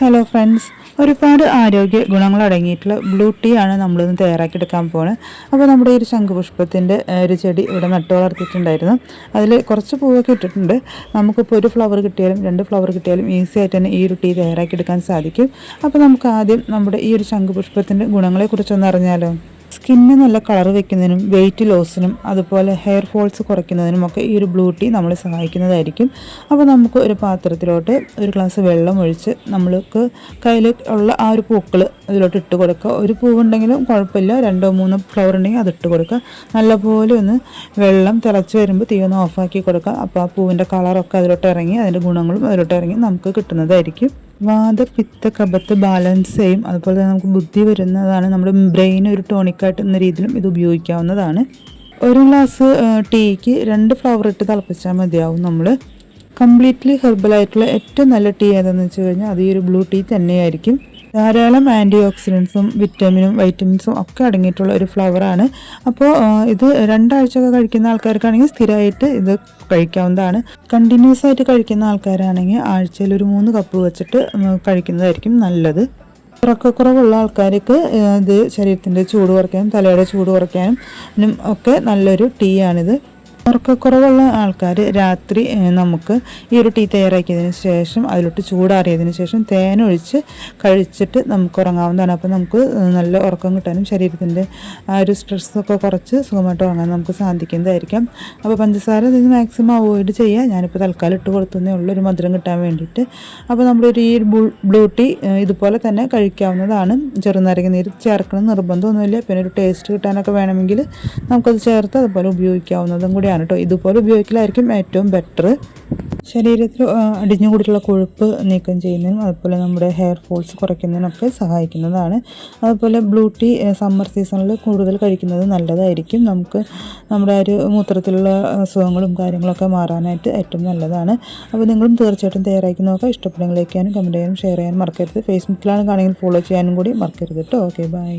Hello friends, ഒരുപാട് ആരോഗ്യ ഗുണങ്ങൾ അടങ്ങിയിട്ടുള്ള ബ്ലൂ ടീ ആണ് നമ്മളിന്ന് തയ്യാറാക്കിയെടുക്കാൻ പോകുന്നത്. അപ്പോൾ നമ്മുടെ ഈ ഒരു ശംഖുപുഷ്പത്തിൻ്റെ ഒരു ചെടി ഇവിടെ നട്ടു വളർത്തിയിട്ടുണ്ടായിരുന്നു. അതിൽ കുറച്ച് പൂവൊക്കെ ഇട്ടിട്ടുണ്ട്. നമുക്കിപ്പോൾ ഒരു ഫ്ലവർ കിട്ടിയാലും 2 ഫ്ലവർ കിട്ടിയാലും ഈസി ആയിട്ട് തന്നെ ഈ ഒരു ടീ തയ്യാറാക്കിയെടുക്കാൻ സാധിക്കും. അപ്പോൾ നമുക്ക് ആദ്യം നമ്മുടെ ഈ ഒരു ശംഖുപുഷ്പത്തിൻ്റെ ഗുണങ്ങളെക്കുറിച്ചൊന്ന് അറിഞ്ഞാലോ. സ്കിന്ന് നല്ല കളർ വെക്കുന്നതിനും വെയിറ്റ് ലോസിനും അതുപോലെ ഹെയർ ഫോൾസ് കുറയ്ക്കുന്നതിനും ഒക്കെ ഈ ഒരു ബ്ലൂ ടീ നമ്മളെ സഹായിക്കുന്നതായിരിക്കും. അപ്പോൾ നമുക്ക് ഒരു പാത്രത്തിലോട്ട് ഒരു ഗ്ലാസ് വെള്ളം ഒഴിച്ച് നമ്മൾക്ക് കയ്യിൽ ഉള്ള ആ ഒരു പൂക്കൾ അതിലോട്ട് ഇട്ട് കൊടുക്കുക. ഒരു പൂവുണ്ടെങ്കിലും കുഴപ്പമില്ല, 2-3 ഫ്ലവർ ഉണ്ടെങ്കിൽ അതിട്ട് കൊടുക്കുക. നല്ലപോലെ ഒന്ന് വെള്ളം തിളച്ച് വരുമ്പോൾ തീ ഒന്ന് ഓഫാക്കി കൊടുക്കുക. അപ്പോൾ ആ പൂവിൻ്റെ കളറൊക്കെ അതിലോട്ട് ഇറങ്ങി അതിൻ്റെ ഗുണങ്ങളും അതിലോട്ട് ഇറങ്ങി നമുക്ക് കിട്ടുന്നതായിരിക്കും. വാത പിത്ത കഫത്തെ ബാലൻസ് ചെയ്യും. അതുപോലെ തന്നെ നമുക്ക് ബുദ്ധി വരുന്നതാണ്. നമ്മുടെ ബ്രെയിൻ ഒരു ടോണിക്കായിട്ട് എന്ന രീതിയിലും ഇത് ഉപയോഗിക്കാവുന്നതാണ്. ഒരു ഗ്ലാസ് ടീക്ക് 2 ഫ്ലവർ ഇട്ട് തിളപ്പിച്ചാൽ മതിയാവും. നമ്മൾ കംപ്ലീറ്റ്ലി ഹെർബലായിട്ടുള്ള ഏറ്റവും നല്ല ടീ ഏതാണെന്ന് വെച്ച് കഴിഞ്ഞാൽ അത് ഈ ഒരു ബ്ലൂ ടീ തന്നെയായിരിക്കും. ധാരാളം ആൻറ്റി ഓക്സിഡൻസും വൈറ്റമിൻസും ഒക്കെ അടങ്ങിയിട്ടുള്ള ഒരു ഫ്ലവറാണ്. അപ്പോൾ ഇത് 2 ആഴ്ചയൊക്കെ കഴിക്കുന്ന ആൾക്കാർക്കാണെങ്കിൽ സ്ഥിരമായിട്ട് ഇത് കഴിക്കാവുന്നതാണ്. കണ്ടിന്യൂസ് ആയിട്ട് കഴിക്കുന്ന ആൾക്കാരാണെങ്കിൽ ആഴ്ചയിൽ ഒരു 3 കപ്പ് വെച്ചിട്ട് കഴിക്കുന്നതായിരിക്കും നല്ലത്. ഉറക്കക്കുറവുള്ള ആൾക്കാർക്ക് ഇത് ശരീരത്തിൻ്റെ ചൂട് കുറയ്ക്കാനും തലയുടെ ചൂട് കുറയ്ക്കാനും ഒക്കെ നല്ലൊരു ടീ ആണിത്. ഉറക്കക്കുറവുള്ള ആൾക്കാർ രാത്രി നമുക്ക് ഈ ഒരു ടീ തയ്യാറാക്കിയതിന് ശേഷം അതിലോട്ട് ചൂടാറിയതിന് ശേഷം തേനൊഴിച്ച് കഴിച്ചിട്ട് നമുക്ക് ഉറങ്ങാവുന്നതാണ്. അപ്പോൾ നമുക്ക് നല്ല ഉറക്കം കിട്ടാനും ശരീരത്തിൻ്റെ ആ ഒരു സ്ട്രെസ്സൊക്കെ കുറച്ച് സുഖമായിട്ട് ഉറങ്ങാൻ നമുക്ക് സാധിക്കുന്നതായിരിക്കും. അപ്പോൾ പഞ്ചസാര ഇത് മാക്സിമം അവോയ്ഡ് ചെയ്യുക. ഞാനിപ്പോൾ തൽക്കാലം ഇട്ട് കൊടുത്തതേ ഉള്ളൂ ഒരു മധുരം കിട്ടാൻ വേണ്ടിയിട്ട്. അപ്പോൾ നമ്മുടെ ഈ ബ്ലൂ ടീ ഇതുപോലെ തന്നെ കഴിക്കാവുന്നതാണ്. ചെറുനാരങ്ങ നീര് ചേർക്കണം നിർബന്ധമൊന്നുമില്ല. പിന്നെ ഒരു ടേസ്റ്റ് കിട്ടാനൊക്കെ വേണമെങ്കിൽ നമുക്കത് ചേർത്ത് അതുപോലെ ഉപയോഗിക്കാവുന്നതും കൂടിയാണ് കേട്ടോ. ഇതുപോലെ ഉപയോഗിക്കലായിരിക്കും ഏറ്റവും ബെറ്റർ. ശരീരത്തിൽ അടിഞ്ഞുകൂടിയിട്ടുള്ള കൊഴുപ്പ് നീക്കം ചെയ്യുന്നതിനും അതുപോലെ നമ്മുടെ ഹെയർ ഫോൾസ് കുറയ്ക്കുന്നതിനൊക്കെ സഹായിക്കുന്നതാണ്. അതുപോലെ ബ്ലൂ ടീ സമ്മർ സീസണിൽ കൂടുതൽ കഴിക്കുന്നത് നല്ലതായിരിക്കും. നമുക്ക് നമ്മുടെ ഒരു മൂത്രത്തിലുള്ള അസുഖങ്ങളും കാര്യങ്ങളൊക്കെ മാറാനായിട്ട് ഏറ്റവും നല്ലതാണ്. അപ്പോൾ നിങ്ങളും തീർച്ചയായിട്ടും തയ്യാറാക്കി നോക്കുക. ഇഷ്ടപ്പെടുമെങ്കിൽ ലൈക്ക് ചെയ്യാനും കമൻറ്റ് ചെയ്യാനും ഷെയർ ചെയ്യാനും മറക്കരുത്. ഫേസ്ബുക്കിലാണ് കാണുമെങ്കിൽ ഫോളോ ചെയ്യാനും കൂടി മറക്കരുത് കേട്ടോ. Okay, by.